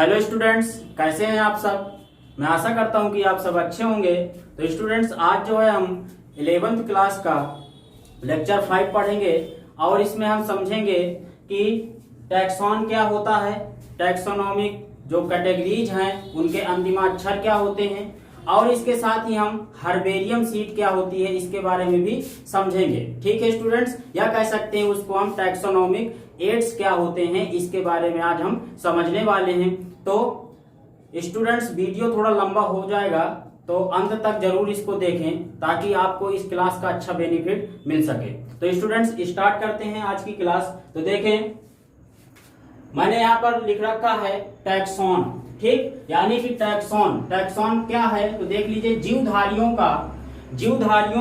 Hello students, कैसे हैं आप सब। मैं आशा करता हूं कि आप सब अच्छे होंगे। तो स्टूडेंट्स, आज जो है हम 11th क्लास का लेक्चर 5 पढ़ेंगे और इसमें हम समझेंगे कि टैक्सॉन क्या होता है, टैक्सोनॉमिक जो कैटेगरीज हैं उनके अंतिमाक्षर क्या होते हैं और इसके साथ ही हम हर्बेरियम सीट क्या होती है इसके बारे में भी समझेंगे। ठीक है स्टूडेंट्स, या कह सकते हैं उसको हम टैक्सोनॉमिक एड्स क्या होते हैं इसके बारे में आज हम समझने वाले हैं। तो स्टूडेंट्स, वीडियो थोड़ा लंबा हो जाएगा तो अंत तक जरूर इसको देखें ताकि आपको इस क्लास का अच्छा बेनिफिट मिल सके। तो स्टूडेंट्स, स्टार्ट करते हैं आज की क्लास। तो देखें, मैंने यहाँ पर लिख रखा है टैक्सॉन, ठीक, यानी कि टैक्सॉन क्या है तो देख लीजिए, जीवधारियों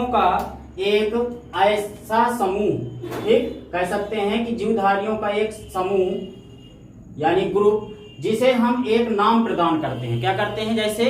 का एक ऐसा समूह, ठीक, कह सकते हैं कि जीवधारियों का एक समूह यानी ग्रुप जिसे हम एक नाम प्रदान करते हैं। क्या करते हैं, जैसे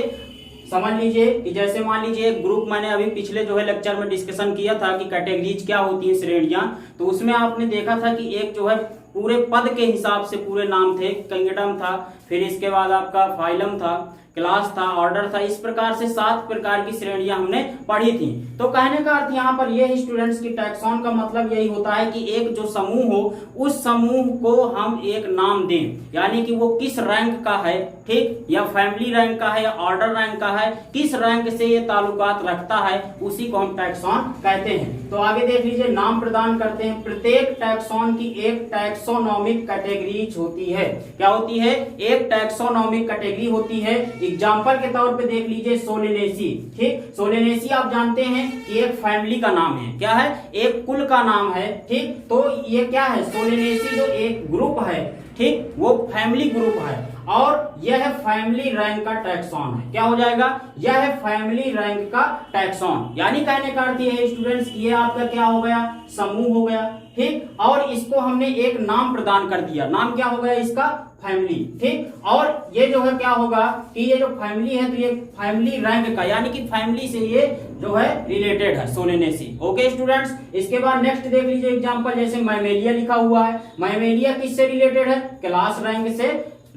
समझ लीजिए कि जैसे मान लीजिए एक ग्रुप, मैंने अभी पिछले जो है लेक्चर में डिस्कशन किया था कि कैटेगरीज क्या होती है, श्रेणियां। तो उसमें आपने देखा था कि एक जो है पूरे पद के हिसाब से पूरे नाम थे, किंगडम था, फिर इसके बाद आपका फाइलम था, क्लास था, ऑर्डर था, इस प्रकार से 7 प्रकार की श्रेणियां हमने पढ़ी थी। तो कहने का अर्थ यहाँ पर यह स्टूडेंट्स की टैक्सॉन का मतलब यही होता है कि एक जो समूह हो उस समूह को हम एक नाम दें, यानी कि वो किस रैंक का है, ठीक, या फैमिली रैंक का है या ऑर्डर रैंक का है, किस रैंक से ये ताल्लुकात रखता है, उसी को हम टैक्सॉन कहते हैं। तो आगे देख लीजिए, नाम प्रदान करते हैं। प्रत्येक टैक्सॉन की एक टैक्सोनॉमिक कैटेगरीज होती है। क्या होती है? एक टैक्सोनॉमिक कैटेगरी होती है। एग्जाम्पल के तौर पे देख लीजिए सोलेनेसी, ठीक, सोलेनेसी आप जानते हैं कि एक फैमिली का नाम है। क्या है? एक कुल का नाम है, ठीक। तो ये क्या है? सोलेनेसी जो एक ग्रुप है, ठीक, वो फैमिली ग्रुप है और यह फैमिली रैंक का टैक्सॉन है। क्या हो जाएगा? यह फैमिली रैंक का टैक्सॉन, यानी कहने का अर्थ यह है स्टूडेंट्स, ये आपका क्या हो गया? समूह हो गया, ठीक, और इसको हमने एक नाम प्रदान कर दिया। नाम क्या हो गया इसका? फैमिली, ठीक। और ये जो है क्या होगा कि ये जो फैमिली है तो ये फैमिली रैंक का, यानी कि फैमिली से ये जो है रिलेटेड है, सोलेनेसी। ओके स्टूडेंट्स, इसके बाद नेक्स्ट देख लीजिए एग्जांपल, जैसे मैमेलिया लिखा हुआ है। मैमेलिया किससे रिलेटेड है? क्लास रैंक से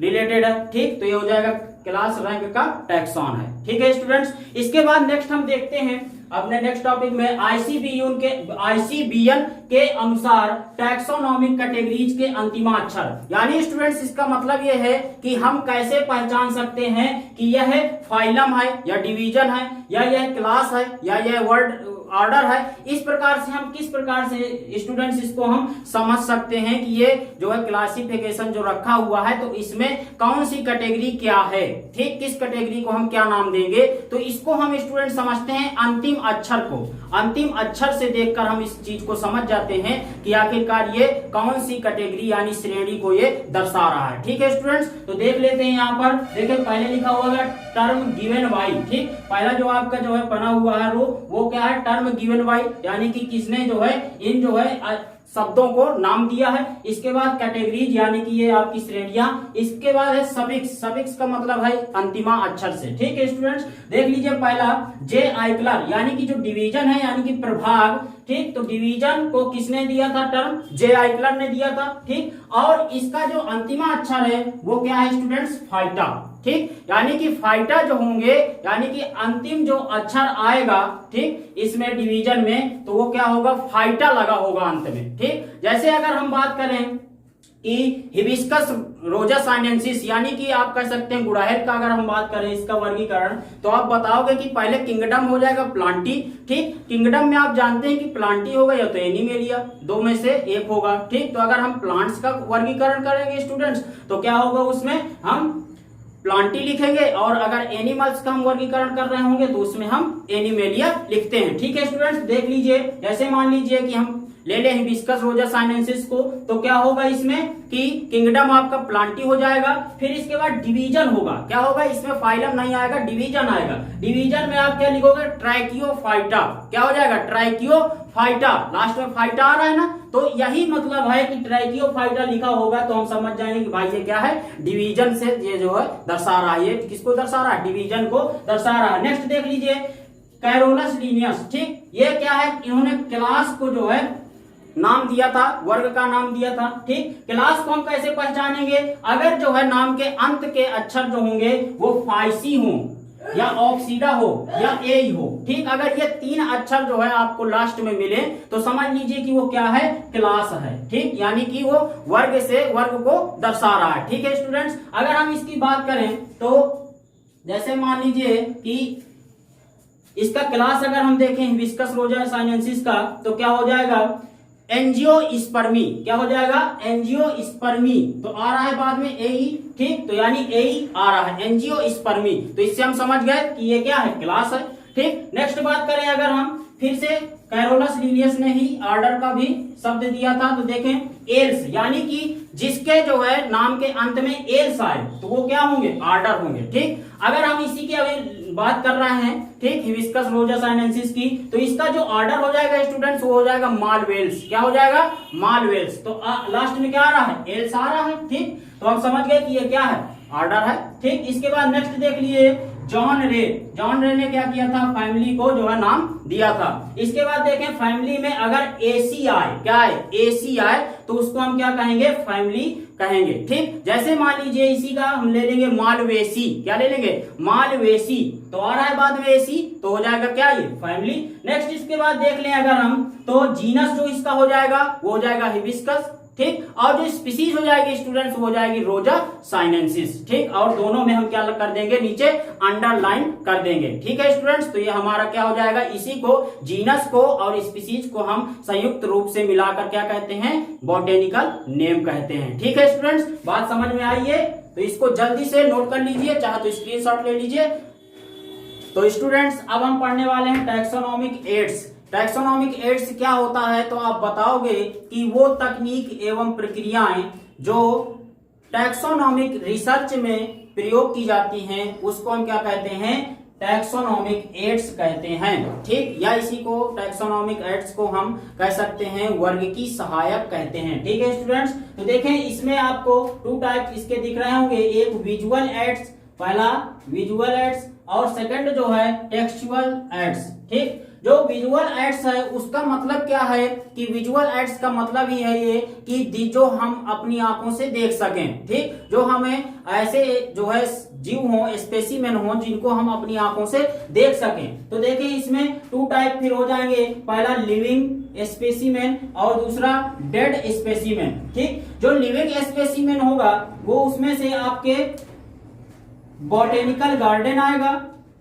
रिलेटेड है, ठीक। तो ये हो जाएगा क्लास रैंक का टैक्सॉन है, ठीक है स्टूडेंट्स। इसके बाद नेक्स्ट हम देखते हैं अपने नेक्स्ट टॉपिक में आईसीबीएन के अनुसार टैक्सोनॉमिक कैटेगरीज के अंतिमाक्षर, यानी स्टूडेंट्स इसका मतलब यह है कि हम कैसे पहचान सकते हैं कि यह फाइलम है या डिवीजन है या यह क्लास है या यह वर्ड ऑर्डर है। इस प्रकार से हम किस प्रकार से स्टूडेंट्स इसको हम समझ सकते हैं कि ये जो है क्लासिफिकेशन जो रखा हुआ है तो इसमें कौन सी कैटेगरी क्या है, ठीक, किस कैटेगरी को हम क्या नाम देंगे। तो इसको हम स्टूडेंट समझते हैं अंतिम अक्षर को। अंतिम अक्षर से देखकर हम इस चीज को समझ जाते हैं कि आखिरकार ये कौन सी कैटेगरी यानी श्रेणी को ये दर्शा रहा है, ठीक है स्टूडेंट्स। तो देख लेते हैं, यहाँ पर देखिए पहले लिखा हुआ है टर्म गिवन बाई, ठीक, पहला जो आपका जो है बना हुआ है वो क्या है? टर्म गिवन बाई, यानी कि किसने जो है इन जो है शब्दों को नाम दिया है। इसके बाद कैटेगरीज, यानी कि ये आपकी श्रेणियां। इसके बाद है सफिक्स का मतलब है अंतिमा अक्षर से, ठीक है स्टूडेंट्स। देख लीजिए पहला जे आइक्लर, यानी कि जो डिवीजन है यानी कि प्रभाग, ठीक, तो डिवीजन को किसने दिया था? टर्म जे आइक्लर ने दिया था, ठीक। और इसका जो अंतिमा अक्षर है वो क्या है स्टूडेंट्स? फाइटा, ठीक, यानी कि फाइटा जो होंगे यानी कि अंतिम जो अक्षर आएगा, ठीक, इसमें डिवीजन में तो वो क्या होगा? फाइटा लगा होगा अंत में, ठीक। जैसे अगर हम बात करें कि हिबिस्कस रोजासाइनेंसिस, यानी कि आप कह सकते हैं गुड़हल का, अगर हम बात करें इसका वर्गीकरण, तो आप बताओगे कि पहले किंगडम हो जाएगा प्लांटी, ठीक। किंगडम में आप जानते हैं कि प्लांटी होगा या तो एनिमेलिया, दो में से एक होगा, ठीक। तो अगर हम प्लांट्स का वर्गीकरण करेंगे स्टूडेंट्स तो क्या होगा? उसमें हम प्लांटी लिखेंगे और अगर एनिमल्स का हम वर्गीकरण कर रहे होंगे तो उसमें हम एनिमेलिया लिखते हैं, ठीक है स्टूडेंट्स। देख लीजिए, जैसे मान लीजिए कि हम ले लें हिबिस्कस रोजासाइनेंसिस को, तो क्या होगा इसमें कि किंगडम आपका प्लांटी हो जाएगा। फिर इसके बाद डिवीजन होगा, क्या होगा? इसमें फाइलम नहीं आएगा, डिवीजन आएगा। डिवीजन में आप क्या लिखोगे? ट्राइकियोफाइटा, क्या हो जाएगा? ट्राइकियोफाइटा, लास्ट में फाइटा आ रहा है ना, तो यही मतलब है कि ट्राइकियोफाइटा लिखा होगा तो हम समझ जाएंगे कि भाई ये क्या है? डिवीजन से ये जो है दर्शा रहा है। ये किसको दर्शा रहा है? डिवीजन को दर्शा रहा है। नेक्स्ट देख लीजिए कैरोलस लीनियस, ठीक, ये क्या है? इन्होंने क्लास को जो है नाम दिया था, वर्ग का नाम दिया था। ठीक, क्लास को हम कैसे पहचानेंगे? अगर जो है नाम के अंत के अक्षर जो होंगे वो फाइसी हो या ऑक्सीडा हो या ए हो। ठीक, अगर ये 3 अक्षर जो है आपको लास्ट में मिले तो समझ लीजिए कि वो क्या है, क्लास है। ठीक, यानी कि वो वर्ग से वर्ग को दर्शा रहा है। ठीक है स्टूडेंट्स, अगर हम इसकी बात करें तो जैसे मान लीजिए कि इसका क्लास अगर हम देखें हिबिस्कस रोजा साइनेंसिस का, तो क्या हो जाएगा, एंजियोस्पर्मी। क्या हो जाएगा, एंजियोस्पर्मी। तो आ रहा है बाद में एई। ठीक, तो यानी एई आ रहा है, एंजियोस्पर्मी। तो इससे हम समझ गए कि ये क्या है, क्लास है। ठीक, नेक्स्ट बात करें अगर हम फिर से, कैरोलस लिनियस ने ही ऑर्डर का भी शब्द दिया था। तो देखें एल्स, यानी कि जिसके जो है नाम के अंत में एल्स आए तो वो क्या होंगे, ऑर्डर होंगे। ठीक, अगर हम इसी की अभी बात कर रहे हैं, ठीक, हिबिस्कस रोजा साइनेंसिस की, तो इसका जो ऑर्डर हो जाएगा स्टूडेंट्स वो हो जाएगा मालवेल्स। क्या हो जाएगा, मालवेल्स। तो लास्ट में क्या आ रहा है, एल्स आ रहा है। ठीक, तो हम समझ गए कि ये क्या है, ऑर्डर है। ठीक, इसके बाद नेक्स्ट देख लिए जॉन रे। जॉन रे ने क्या किया था, फैमिली को जो है नाम दिया था। इसके बाद देखें फैमिली में अगर एसी आए, क्या है, एसी आए तो उसको हम क्या कहेंगे, फैमिली कहेंगे। ठीक, जैसे मान लीजिए इसी का हम ले लेंगे मालवेसी। क्या ले लेंगे, मालवेसी। तो आ रहा है बाद में एसी, तो हो जाएगा क्या, ये फैमिली। नेक्स्ट इसके बाद देख लें अगर हम, तो जीनस जो इसका हो जाएगा वो हो जाएगा हिबिस्कस। ठीक, और जो स्पीसीज हो जाएगी स्टूडेंट्स वो हो जाएगी रोजा साइनेंसिस। ठीक, और दोनों में हम क्या कर देंगे, नीचे अंडरलाइन कर देंगे। ठीक है स्टूडेंट्स, तो ये हमारा क्या हो जाएगा, इसी को जीनस को और स्पीसीज को हम संयुक्त रूप से मिलाकर क्या कहते हैं, बॉटेनिकल नेम कहते हैं। ठीक है स्टूडेंट्स, बात समझ में आई है? तो इसको जल्दी से नोट कर लीजिए, चाहे तो स्क्रीनशॉट ले लीजिए। तो स्टूडेंट्स अब हम पढ़ने वाले हैं टैक्सोनॉमिक एड्स। टैक्सोनॉमिक एड्स क्या होता है, तो आप बताओगे कि वो तकनीक एवं प्रक्रियाएं जो टैक्सोनॉमिक रिसर्च में प्रयोग की जाती हैं उसको हम क्या कहते हैं, टैक्सोनॉमिक एड्स कहते हैं। ठीक, या इसी को टैक्सोनॉमिक एड्स को हम कह सकते हैं वर्ग की सहायक कहते हैं। ठीक है स्टूडेंट्स, तो देखें इसमें आपको 2 टाइप इसके दिख रहे होंगे, एक विजुअल एड्स, पहला विजुअल एड्स, और सेकंड जो है टेक्सचुअल एड्स। ठीक, जो विजुअल एड्स है उसका मतलब क्या है कि विजुअल एड्स का मतलब ही है ये कि जो हम अपनी आंखों से देख सकें। ठीक, जो हमें ऐसे जो है जीव हो, स्पेसिमेन हो, जिनको हम अपनी आंखों से देख सकें। तो देखिए इसमें 2 टाइप फिर हो जाएंगे, पहला लिविंग स्पेसिमेन और दूसरा डेड स्पेसिमेन। ठीक, जो लिविंग स्पेसिमेन होगा वो उसमें से आपके बॉटेनिकल गार्डन आएगा,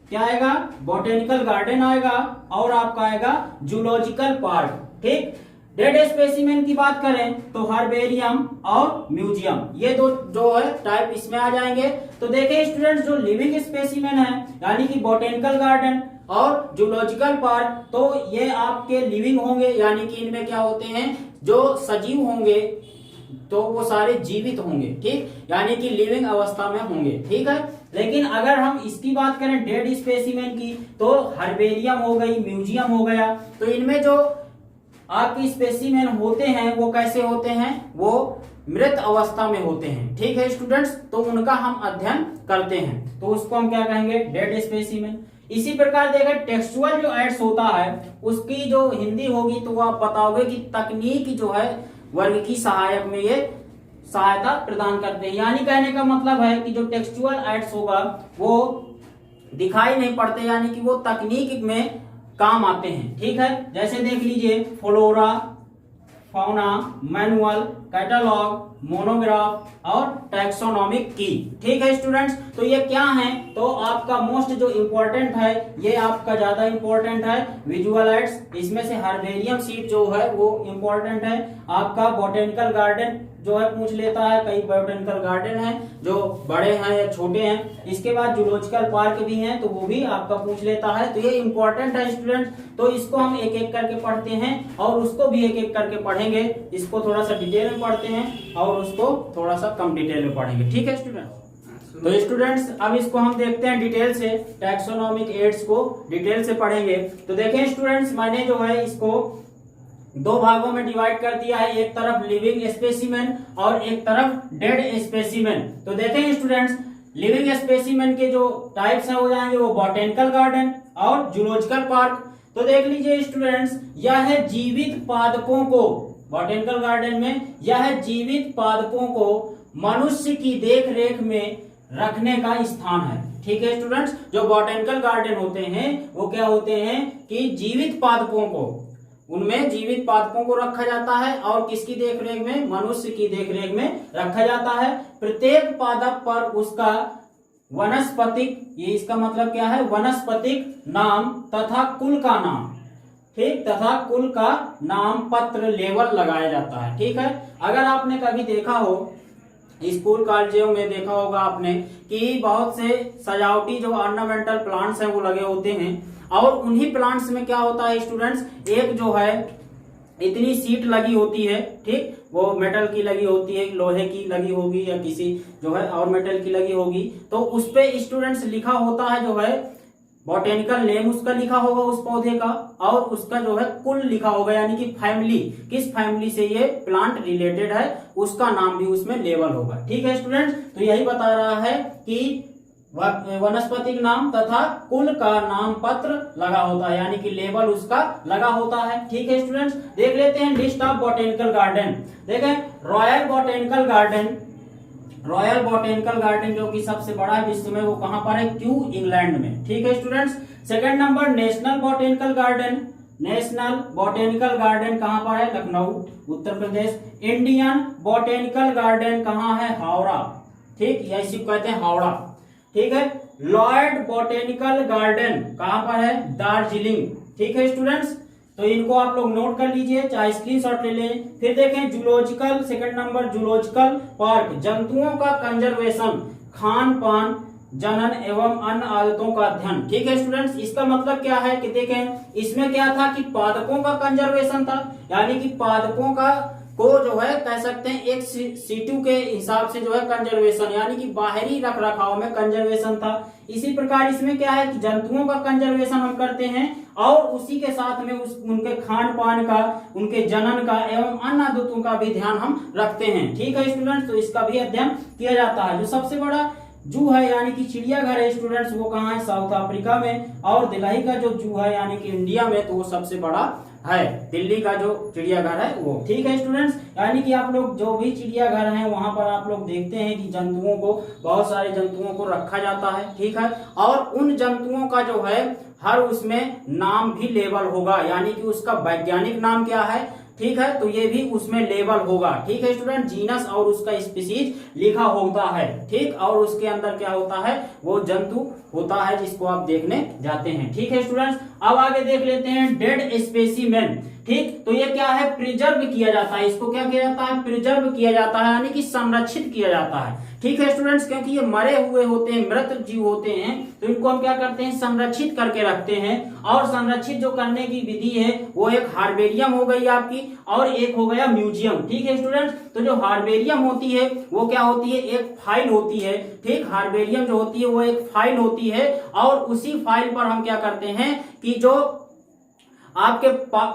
क्या आएगा, बॉटेनिकल गार्डन आएगा, और आपका आएगा जूलॉजिकल पार्क। ठीक, डेड स्पेसिमेन की बात करें तो हर्बेरियम और म्यूजियम, ये दो जो है टाइप इसमें आ जाएंगे। तो देखिए स्टूडेंट्स, जो लिविंग स्पेसिमेन है यानी कि बॉटेनिकल गार्डन और जूलॉजिकल पार्क, तो ये आपके लिविंग होंगे, यानी कि इनमें क्या होते हैं, जो सजीव होंगे तो वो सारे जीवित होंगे। ठीक, यानी कि लिविंग अवस्था में होंगे। ठीक है, लेकिन अगर हम इसकी बात करें डेड स्पेसिमेन की, तो हर्बेरियम हो गई, म्यूजियम हो गया, तो इनमें जो आपके स्पेसिमेन होते हैं वो कैसे होते हैं, वो मृत अवस्था में होते हैं। ठीक है स्टूडेंट्स, तो उनका हम अध्ययन करते हैं, तो उसको हम क्या कहेंगे, डेड स्पेसिमेन। इसी प्रकार देखिए टेक्सचुअल जो एड्स होता है उसकी जो हिंदी होगी तो वो आप बताओगे कि तकनीक जो है वर्ग की सहायक में ये सहायता प्रदान करते हैं। यानी कहने का मतलब है कि जो टेक्सचुअल एड्स होगा वो दिखाई नहीं पड़ते, यानी कि वो तकनीक में काम आते हैं। ठीक है, जैसे देख लीजिए flora, fauna, manual, catalogue, monograph और टैक्सोनॉमिक की। ठीक है स्टूडेंट्स, तो ये क्या है, तो आपका मोस्ट जो इम्पोर्टेंट है, ये आपका ज्यादा इम्पोर्टेंट है विजुअल एड्स। इसमें से हर्बेरियम सीट जो है वो इम्पोर्टेंट है। आपका बॉटेनिकल गार्डन जो है पूछ लेता है, कई बॉटेनिकल गार्डन है जो बड़े हैं या छोटे हैं। इसके बाद जूलॉजिकल पार्क भी हैं तो वो भी आपका पूछ लेता है। तो ये इम्पोर्टेंट है स्टूडेंट्स, तो इसको हम एक एक करके पढ़ते हैं और उसको भी एक एक करके पढ़ेंगे। इसको थोड़ा सा डिटेल में पढ़ते हैं और उसको थोड़ा सा कम डिटेल में पढ़ेंगे। ठीक है स्टूडेंट्स, तो स्टूडेंट्स अब इसको हम देखते हैं डिटेल से, टैक्सोनॉमिक एड्स को डिटेल से पढ़ेंगे। तो देखें स्टूडेंट्स, मैंने जो है इसको 2 भागों में डिवाइड कर दिया है, एक तरफ लिविंग स्पेसिमेन और एक तरफ डेड स्पेसिमेन। तो देखें स्टूडेंट्स, लिविंग स्पेसिमेन के जो टाइप्स हैं हो जाएंगे वो बॉटेनिकल गार्डन और जूलॉजिकल पार्क। तो देख लीजिए स्टूडेंट्स, यह है जीवित पादपों को बॉटेनिकल गार्डन में यह जीवित पादपों को मनुष्य की देख रेख में रखने का स्थान है। ठीक है स्टूडेंट्स, जो बॉटेनिकल गार्डन होते हैं वो क्या होते हैं कि जीवित पादपों को, उनमें जीवित पादपों को रखा जाता है और किसकी देखरेख में, मनुष्य की देखरेख में रखा जाता है। प्रत्येक पादप पर उसका वनस्पतिक, ये इसका मतलब क्या है, वनस्पतिक नाम तथा कुल का नाम, ठीक, तथा कुल का नाम पत्र लेबल लगाया जाता है। ठीक है, अगर आपने कभी देखा हो स्कूल कॉलेजों में देखा होगा आपने कि बहुत से सजावटी जो ऑर्नामेंटल प्लांट्स हैं वो लगे होते हैं और उन्हीं प्लांट्स में क्या होता है स्टूडेंट्स, एक जो है इतनी सीट लगी होती है, ठीक, वो मेटल की लगी होती है, लोहे की लगी होगी या किसी जो है और मेटल की लगी होगी, तो उस पे स्टूडेंट्स लिखा होता है जो है बॉटेनिकल नेम उसका लिखा होगा उस पौधे का और उसका जो है कुल लिखा होगा, यानी कि फैमिली, किस फैमिली से ये प्लांट रिलेटेड है उसका नाम भी उसमें लेबल होगा। ठीक है स्टूडेंट्स, तो यही बता रहा है कि वनस्पतिक नाम तथा कुल का नाम पत्र लगा होता है, यानी कि लेबल उसका लगा होता है। ठीक है स्टूडेंट्स, देख लेते हैं लिस्ट ऑफ बॉटेनिकल गार्डन। देखें royal botanical garden, royal botanical garden जो कि सबसे बड़ा है विश्व में, वो कहां पर है, क्यू इंग्लैंड में। ठीक है students, second number national botanical garden, national botanical garden कहां पर है, Lucknow Uttar Pradesh. Indian botanical garden कहां है, हावड़ा, ठीक, या इसी को कहते हैं हावड़ा। ठीक है, लॉयड बॉटेनिकल गार्डन कहां पर है, दार्जिलिंग। ठीक है स्टूडेंट्स, तो इनको आप लोग नोट कर लीजिए, चाहे स्क्रीनशॉट ले लें। फिर देखें zoological, second number zoological park, जंतुओं का कंजर्वेशन, खान पान, जनन एवं अन्य आदतों का अध्ययन। ठीक है स्टूडेंट्स, इसका मतलब क्या है कि देखें इसमें क्या था कि पादपों का कंजर्वेशन था, यानी कि पादपों का को जो है कह सकते हैं एक सीटू के हिसाब से जो है कंजर्वेशन, यानी कि बाहरी रख रखाव में कंजर्वेशन था। इसी प्रकार इसमें क्या है कि जंतुओं का कंजर्वेशन हम करते हैं और उसी के साथ में उनके खान पान का, उनके जनन का एवं अन्य आदतों का भी ध्यान हम रखते हैं। ठीक है स्टूडेंट्स, तो इसका भी अध्ययन किया जाता है। जो सबसे बड़ा जू है यानी कि चिड़ियाघर है स्टूडेंट्स, वो कहाँ है, साउथ अफ्रीका में। और दिल्ली का जो जू है यानी कि इंडिया में, तो वो सबसे बड़ा है, दिल्ली का जो चिड़ियाघर है वो। ठीक है स्टूडेंट्स, यानी कि आप लोग जो भी चिड़ियाघर हैं वहां पर आप लोग देखते हैं कि जंतुओं को, बहुत सारे जंतुओं को रखा जाता है। ठीक है, और उन जंतुओं का जो है हर उसमें नाम भी लेबल होगा, यानी कि उसका वैज्ञानिक नाम क्या है, ठीक है, तो ये भी उसमें लेबल होगा। ठीक है स्टूडेंट, जीनस और उसका स्पीसीज लिखा होता है, ठीक, और उसके अंदर क्या होता है, वो जंतु होता है जिसको आप देखने जाते हैं। ठीक है स्टूडेंट्स, अब आगे देख लेते हैं डेड स्पेसिमेन। ठीक, तो ये क्या है, प्रिजर्व किया जाता है, इसको क्या किया जाता है, प्रिजर्व किया जाता है, यानी कि संरक्षित किया जाता है। ठीक है स्टूडेंट्स, क्योंकि ये मरे हुए होते हैं, मृत जीव होते हैं, तो इनको हम क्या करते हैं, संरक्षित करके रखते हैं। और संरक्षित जो करने की विधि है वो एक हार्बेरियम हो गई आपकी और एक हो गया म्यूजियम। ठीक है स्टूडेंट्स, तो जो हार्बेरियम होती है वो क्या होती है, एक फाइल होती है। ठीक, हार्बेरियम जो होती है वो एक फाइल होती है और उसी फाइल पर हम क्या करते हैं कि जो आपके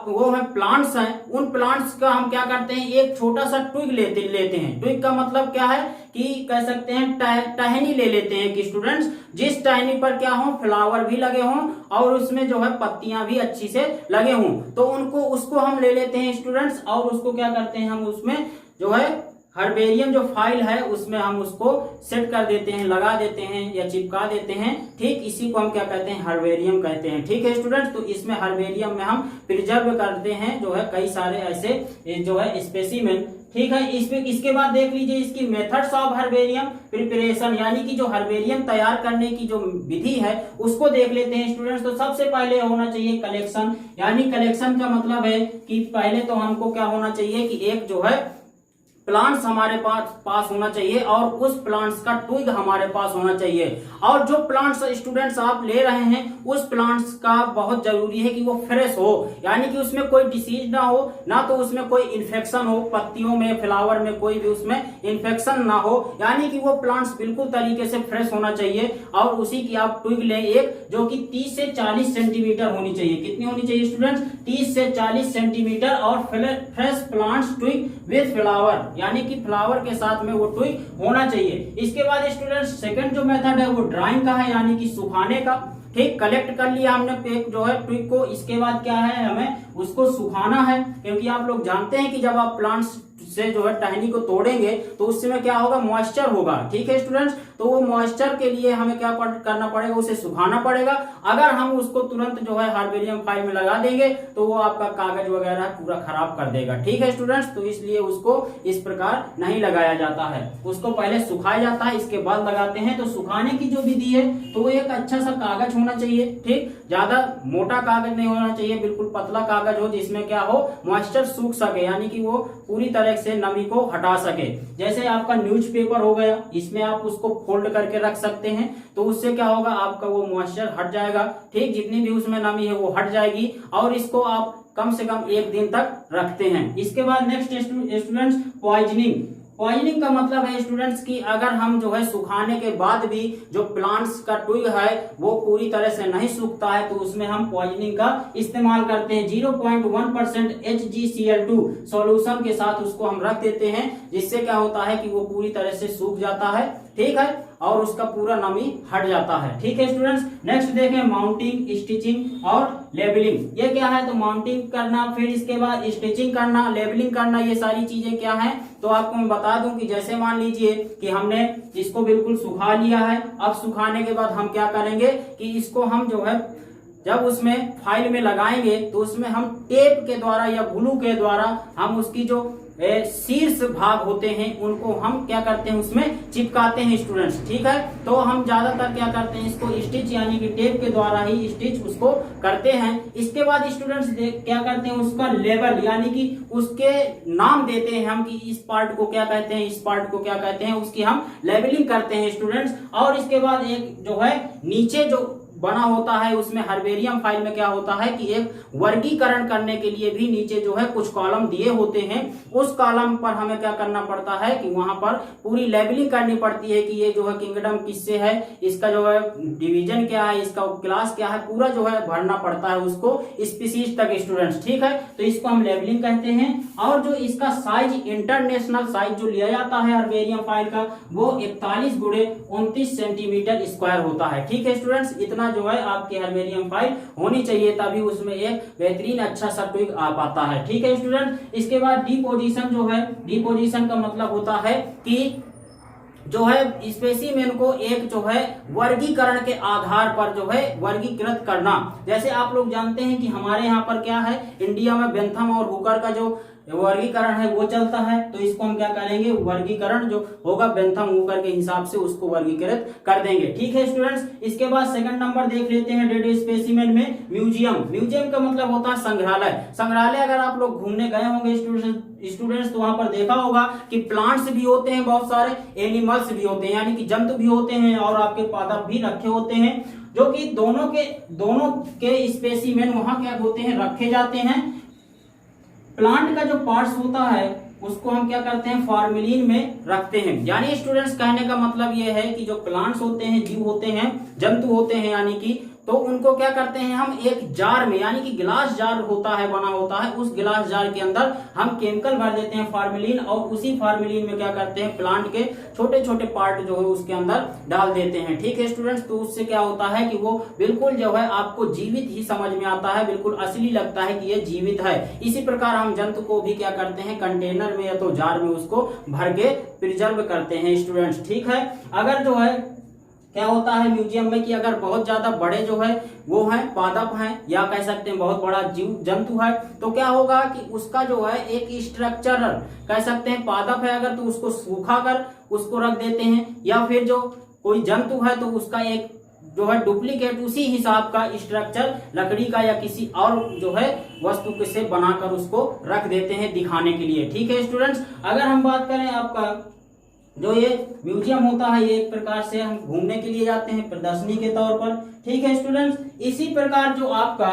वो है प्लांट्स हैं, उन प्लांट्स का हम क्या करते हैं, एक छोटा सा ट्विग लेते हैं। ट्विग का मतलब क्या है कि कह सकते हैं टहनी ले लेते हैं कि स्टूडेंट्स, जिस टहनी पर क्या हो, फ्लावर भी लगे हों और उसमें जो है पत्तियां भी अच्छी से लगे हों, तो उसको हम ले लेते हैं स्टूडेंट्स और उसको क्या करते हैं, हम उसमें जो है हार्बेरियम जो फाइल है उसमें हम उसको सेट कर देते हैं, लगा देते हैं या चिपका देते हैं। ठीक, इसी को हम क्या कहते हैं, हार्बेरियम कहते हैं। ठीक है स्टूडेंट्स, तो इसमें हार्बेरियम में हम प्रिजर्व करते हैं जो है कई सारे ऐसे जो है स्पेसिमेन। ठीक है, इसके बाद देख लीजिए इसकी मेथड्स ऑफ हार्बेरियम प्रिपरेशन, यानी कि जो हार्बेरियम तैयार करने की जो विधि है उसको देख लेते हैं स्टूडेंट्स। तो सबसे पहले होना चाहिए कलेक्शन, यानी कलेक्शन का मतलब है कि पहले तो हमको क्या होना चाहिए कि एक जो है प्लांट्स हमारे पास होना चाहिए और उस प्लांट्स का ट्विग हमारे पास होना चाहिए। और जो प्लांट्स स्टूडेंट्स आप ले रहे हैं उस प्लांट्स का बहुत जरूरी है कि वो फ्रेश हो, यानी कि उसमें कोई डिसीज ना हो, ना तो उसमें कोई इन्फेक्शन हो, पत्तियों में, फ्लावर में कोई भी उसमें इन्फेक्शन ना हो, यानी कि वो प्लांट्स बिल्कुल तरीके से फ्रेश होना चाहिए। और उसी की आप ट्विग लें एक जो कि 30 से 40 सेंटीमीटर होनी चाहिए। कितनी होनी चाहिए स्टूडेंट्स, 30 से 40 सेंटीमीटर और fresh plants twig with flower, यानी कि फ्लावर के साथ में वो ट्विग होना चाहिए। इसके बाद स्टूडेंट्स सेकंड जो मेथड है वो ड्राइंग का है, यानी कि सुखाने का। ठीक, कलेक्ट कर लिया हमने एक जो है ट्विग को। इसके बाद क्या है, हमें उसको सुखाना है, क्योंकि आप लोग जानते हैं कि जब आप प्लांट्स से जो है टहनी को तोड़ेंगे तो उस समय क्या होगा, मॉइस्चर होगा। ठीक है स्टूडेंट्स, तो वो मॉइस्चर के लिए हमें क्या करना पड़ेगा, उसे सुखाना पड़ेगा। अगर हम उसको तुरंत जो है हार्बेरियम फाइल में लगा देंगे तो वो आपका कागज वगैरह पूरा खराब कर देगा। ठीक है स्टूडेंट्स, तो इसलिए उसको इस प्रकार नहीं लगाया जाता है, उसको पहले सुखाया जाता है, इसके बाद लगाते हैं। तो सुखाने की जो विधि है तो वो एक अच्छा सा कागज होना चाहिए। ठीक, ज्यादा मोटा कागज नहीं होना चाहिए, बिल्कुल पतला कागज हो जिसमें क्या हो, मॉइस्चर सूख सके, यानी कि वो पूरी तरह से नमी को हटा सके। जैसे आपका न्यूज़पेपर हो गया, इसमें आप उसको फोल्ड करके रख सकते हैं, तो उससे क्या होगा, आपका वो मॉइस्चर हट जाएगा। ठीक, जितनी भी उसमें नमी है वो हट जाएगी, और इसको आप कम से कम 1 दिन तक रखते हैं। इसके बाद नेक्स्ट स्टूडेंट्स, पॉइजनिंग। पॉइजनिंग का मतलब है स्टूडेंट्स कि अगर हम जो है सुखाने के बाद भी जो प्लांट्स का ट्विग है वो पूरी तरह से नहीं सूखता है, तो उसमें हम पॉइजनिंग का इस्तेमाल करते हैं। 0.1% HgCl2 सॉल्यूशन के साथ उसको हम रख देते हैं, जिससे क्या होता है कि वो पूरी तरह से सूख जाता है। ठीक है, और उसका पूरा नमी हट जाता है। ठीक है स्टूडेंट्स, नेक्स्ट देखें माउंटिंग, स्टिचिंग और लेबलिंग। ये क्या है, तो माउंटिंग करना, फिर इसके बाद स्टिचिंग करना, लेबलिंग करना, ये सारी चीजें क्या है, तो आपको मैं बता दूं कि जैसे मान लीजिए कि हमने इसको बिल्कुल सुखा लिया है। अब सुखाने के बाद हम क्या करेंगे कि इसको हम जो है जब उसमें फाइल में लगाएंगे तो उसमें हम टेप के द्वारा या ग्लू के द्वारा हम उसकी जो शीर्ष भाग होते हैं उनको हम क्या करते हैं, उसमें चिपकाते हैं स्टूडेंट्स। ठीक है, तो हम ज्यादातर क्या करते हैं, इसको स्टिच यानी कि टेप के द्वारा ही स्टिच उसको करते हैं। इसके बाद स्टूडेंट्स क्या करते हैं, उसका लेबल यानी कि उसके नाम देते हैं हम कि इस पार्ट को क्या कहते हैं, इस पार्ट को क्या कहते हैं, उसकी हम लेबलिंग करते हैं स्टूडेंट्स। और इसके बाद एक जो है नीचे जो बना होता है उसमें हर्बेरियम फाइल में क्या होता है कि एक वर्गीकरण करने के लिए भी नीचे जो है कुछ कॉलम दिए होते हैं। उस कॉलम पर हमें क्या करना पड़ता है कि वहां पर पूरी लेबलिंग करनी पड़ती है कि ये जो है किंगडम किससे है, इसका जो है डिवीजन क्या है, इसका क्लास क्या है, पूरा जो है भरना पड़ता है उसको स्पीसीज तक स्टूडेंट्स। ठीक है, तो इसको हम लेबलिंग कहते हैं। और जो इसका साइज, इंटरनेशनल साइज जो लिया जाता है हर्बेरियम फाइल का, वो 41 × 29 सेंटीमीटर स्क्वायर होता है। ठीक है स्टूडेंट्स, इतना जो है आपकी हर्बेरियम फाइल होनी चाहिए, तभी उसमें एक बेहतरीन अच्छा सा ट्विग आ पाता है। ठीक है स्टूडेंट, इसके बाद डिपोजिशन जो है, डिपोजिशन का मतलब होता है कि जो है स्पेसिमेन को एक जो है वर्गीकरण के आधार पर जो है वर्गीकृत करना। जैसे आप लोग जानते हैं कि हमारे यहाँ पर क्या है, इंडिया में बेंथम और हुकर का जो वर्गीकरण है वो चलता है, तो इसको हम क्या करेंगे, वर्गीकरण जो होगा बेंथम हुकर के हिसाब से उसको वर्गीकृत कर देंगे। ठीक है स्टूडेंट्स, इसके बाद सेकंड नंबर देख लेते हैं डेड स्पेसिमेन में, म्यूजियम। म्यूजियम का मतलब होता है संग्रहालय। संग्रहालय अगर आप लोग घूमने गए होंगे स्टूडेंट्स तो वहां पर देखा होगा कि प्लांट्स भी होते हैं बहुत सारे, एनिमल्स भी होते हैं यानी कि जंतु भी होते हैं, और आपके पादप भी रखे होते हैं, जो कि दोनों के स्पेसिमेन वहां क्या होते हैं, रखे जाते हैं। प्लांट का जो पार्ट्स होता है उसको हम क्या करते हैं, फॉर्मेलिन में रखते हैं। यानी स्टूडेंट्स कहने का मतलब ये है कि जो प्लांट्स होते हैं, जीव होते हैं, जंतु होते हैं, यानी कि तो उनको क्या करते हैं हम एक जार में, यानी कि गिलास जार होता है, बना होता है, उस गिलास जार के अंदर हम केमिकल भर देते हैं फॉर्मेलिन, और उसी फॉर्मेलिन में क्या करते हैं, प्लांट के छोटे छोटे पार्ट जो है उसके अंदर डाल देते हैं। ठीक है स्टूडेंट्स, तो उससे क्या होता है कि वो बिल्कुल जो है आपको जीवित ही समझ में आता है, बिल्कुल असली लगता है कि ये जीवित है। इसी प्रकार हम जंतु को भी क्या करते हैं, कंटेनर में या तो जार में उसको भर के प्रिजर्व करते हैं स्टूडेंट्स। ठीक है, अगर जो है क्या होता है म्यूजियम में कि अगर बहुत ज्यादा बड़े जो है वो है पादप हैं, या कह सकते हैं बहुत बड़ा जीव जंतु है, तो क्या होगा कि उसका जो है एक स्ट्रक्चर कह सकते हैं, पादप है अगर तो उसको सूखा कर उसको रख देते हैं, या फिर जो कोई जंतु है तो उसका एक जो है डुप्लीकेट उसी हिसाब का स्ट्रक्चर लकड़ी का या किसी और जो है वस्तु से बनाकर उसको रख देते हैं दिखाने के लिए। ठीक है स्टूडेंट्स, अगर हम बात करें आपका जो ये म्यूजियम होता है, ये एक प्रकार से हम घूमने के लिए जाते हैं प्रदर्शनी के तौर पर। ठीक है स्टूडेंट्स, इसी प्रकार जो आपका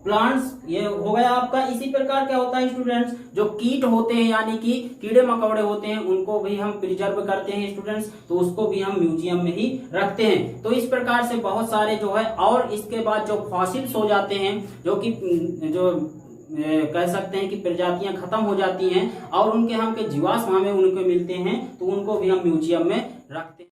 प्लांट्स ये हो गया आपका। इसी प्रकार क्या होता है स्टूडेंट्स, जो कीट होते हैं यानी कि कीड़े मकोड़े होते हैं, उनको भी हम प्रिजर्व करते हैं स्टूडेंट्स, तो उसको भी हम म्यूजियम में ही रखते हैं। तो इस प्रकार से बहुत सारे जो है, और इसके बाद जो फॉसिल्स हो जाते हैं, जो कि जो कह सकते हैं कि प्रजातियां खत्म हो जाती हैं और उनके हम के जीवाश्म हमें उनको मिलते हैं, तो उनको भी हम म्यूजियम में रखते हैं।